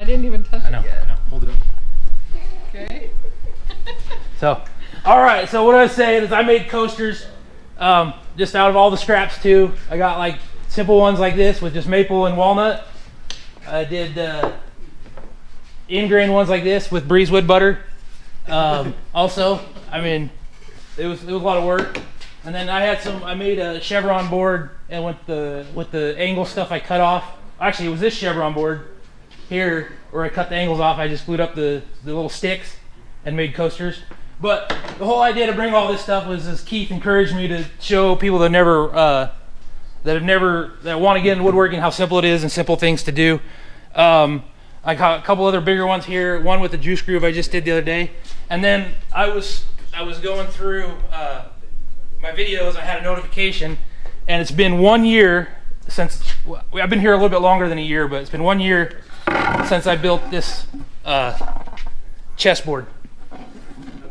didn't even touch it yet. I know. Hold it up. Okay. So, all right. So what I was saying is I made coasters just out of all the scraps too. I got like simple ones like this with just maple and walnut. I did in-grain ones like this with breezewood butter. Also, I mean, it was a lot of work. And then I made a chevron board, and with the angle stuff I cut off. Actually, it was this chevron board here where I cut the angles off. I just glued up the little sticks and made coasters. But the whole idea to bring all this stuff was, as Keith encouraged me to show people that want to get into woodworking how simple it is and simple things to do. I got a couple other bigger ones here. One with the juice groove I just did the other day, and then I was going through my videos. I had a notification, and it's been 1 year since I've been here a little bit longer than a year, but it's been 1 year since I built this chessboard.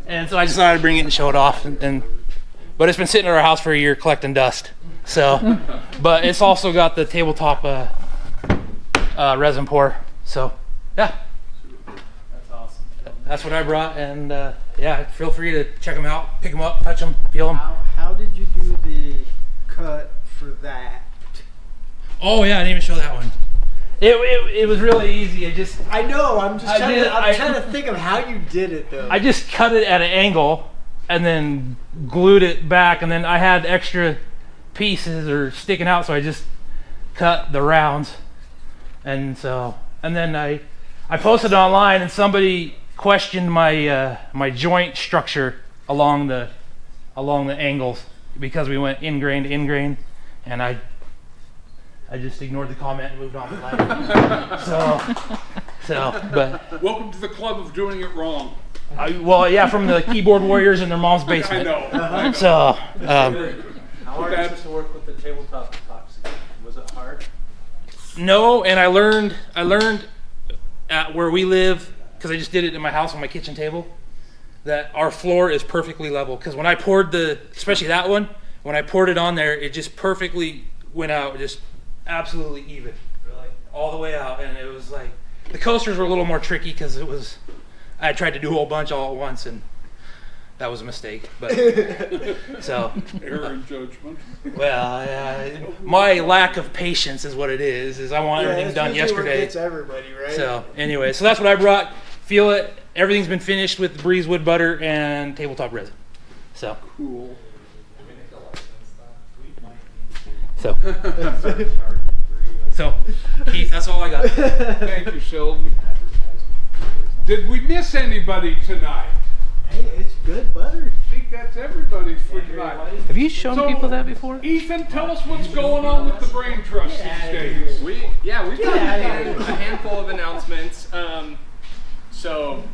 And so I decided to bring it and show it off. But it's been sitting at our house for a year collecting dust. So, but it's also got the tabletop resin pour. So, yeah. That's awesome. That's what I brought. And yeah, feel free to check them out, pick them up, touch them, feel them. How did you do the cut for that? Oh yeah, I didn't even show that one. It was really easy. I know. I'm trying to think of how you did it though. I just cut it at an angle and then glued it back, and then I had extra pieces or sticking out, so I just cut the rounds. And then I posted it online, and somebody questioned my joint structure along the angles because we went in-grain to in-grain, and I just ignored the comment and moved on to life. But welcome to the club of doing it wrong. Well, yeah, from the keyboard warriors in their mom's basement. I know. So, how hard is it to work with the tabletop epoxy? Was it hard? No, and I learned at where we live, because I just did it in my house on my kitchen table, that our floor is perfectly level. Because when I poured especially that one, when I poured it on there, it just perfectly went out, just absolutely even, Really? all the way out. And it was like, the coasters were a little more tricky because I tried to do a whole bunch all at once, and that was a mistake. But so Error in judgment. well, my lack of patience is what it is I want everything done yesterday. It's everybody, right? So anyway, so that's what I brought. Feel it. Everything's been finished with breezewood butter and tabletop resin. So Cool. So Keith, that's all I got. Thank you, Sheldon. Did we miss anybody tonight? Hey, it's good butter. I think that's everybody's for tonight. Have you shown people that before? Ethan, tell us what's going on with the brain trust these days. We've got a handful of announcements. So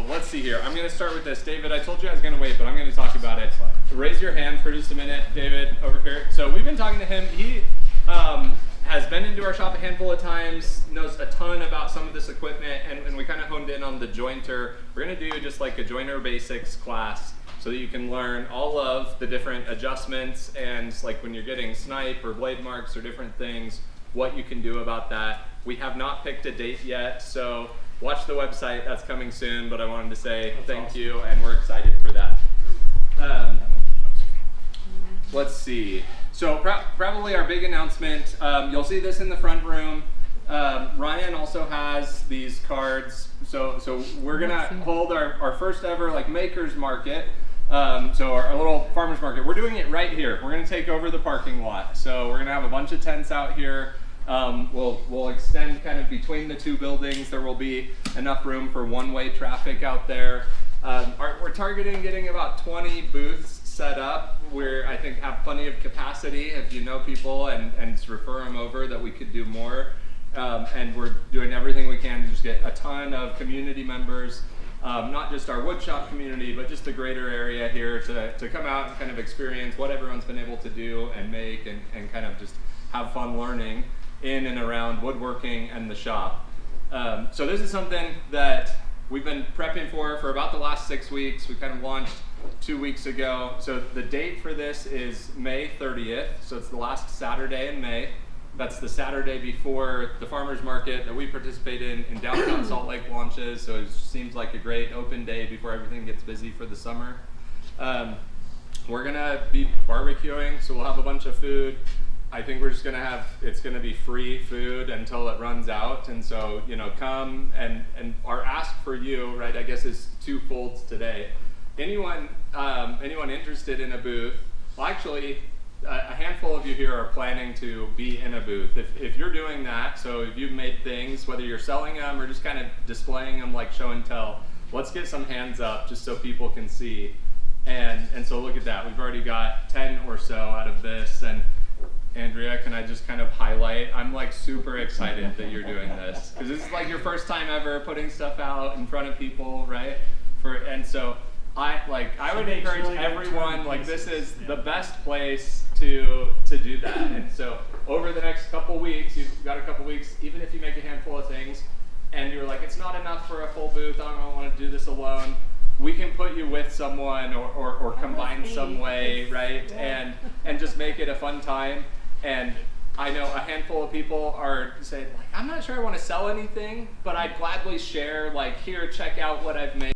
let's see here. I'm going to start with this. David, I told you I was going to wait, but I'm going to talk about it. Raise your hand for just a minute, David, over here. So we've been talking to him. He has been into our shop a handful of times, knows a ton about some of this equipment, and we kind of honed in on the jointer. We're going to do just like a jointer basics class so that you can learn all of the different adjustments and like when you're getting snipe or blade marks or different things, what you can do about that. We have not picked a date yet, so watch the website. That's coming soon, but I wanted to say thank you, and we're excited for that. Let's see. So probably our big announcement, you'll see this in the front room. Ryan also has these cards. So we're gonna hold our first ever like makers market. So our little farmers market. We're doing it right here. We're gonna take over the parking lot. So we're gonna have a bunch of tents out here. We'll extend kind of between the two buildings. There will be enough room for one-way traffic out there. We're targeting getting about 20 booths set up where I think have plenty of capacity if you know people and refer them over that we could do more. And we're doing everything we can to just get a ton of community members, not just our woodshop community, but just the greater area here to come out and kind of experience what everyone's been able to do and make and kind of just have fun learning in and around woodworking and the shop. So this is something that we've been prepping for about the last 6 weeks. We kind of launched 2 weeks ago. So the date for this is May 30th. So it's the last Saturday in May. That's the Saturday before the farmers market that we participate in downtown Salt Lake launches. So it seems like a great open day before everything gets busy for the summer. We're gonna be barbecuing, so we'll have a bunch of food. I think we're just gonna have, it's gonna be free food until it runs out. And so, you know, come and our ask for you, right, I guess is twofold today. Anyone interested in a booth, well actually, a handful of you here are planning to be in a booth. If you're doing that, so if you've made things, whether you're selling them or just kind of displaying them like show and tell, let's get some hands up just so people can see. And so look at that, we've already got 10 or so out of this. And Andrea, can I just kind of highlight, I'm like super excited that you're doing this, because this is like your first time ever putting stuff out in front of people, right? And so I would encourage everyone, like this is the best place to do that. And so over the next couple weeks, you've got a couple weeks, even if you make a handful of things and you're like, it's not enough for a full booth, I don't want to do this alone, we can put you with someone or combine some way, right? And just make it a fun time. And I know a handful of people are saying, like, I'm not sure I want to sell anything, but I'd gladly share, like, here, check out what I've made.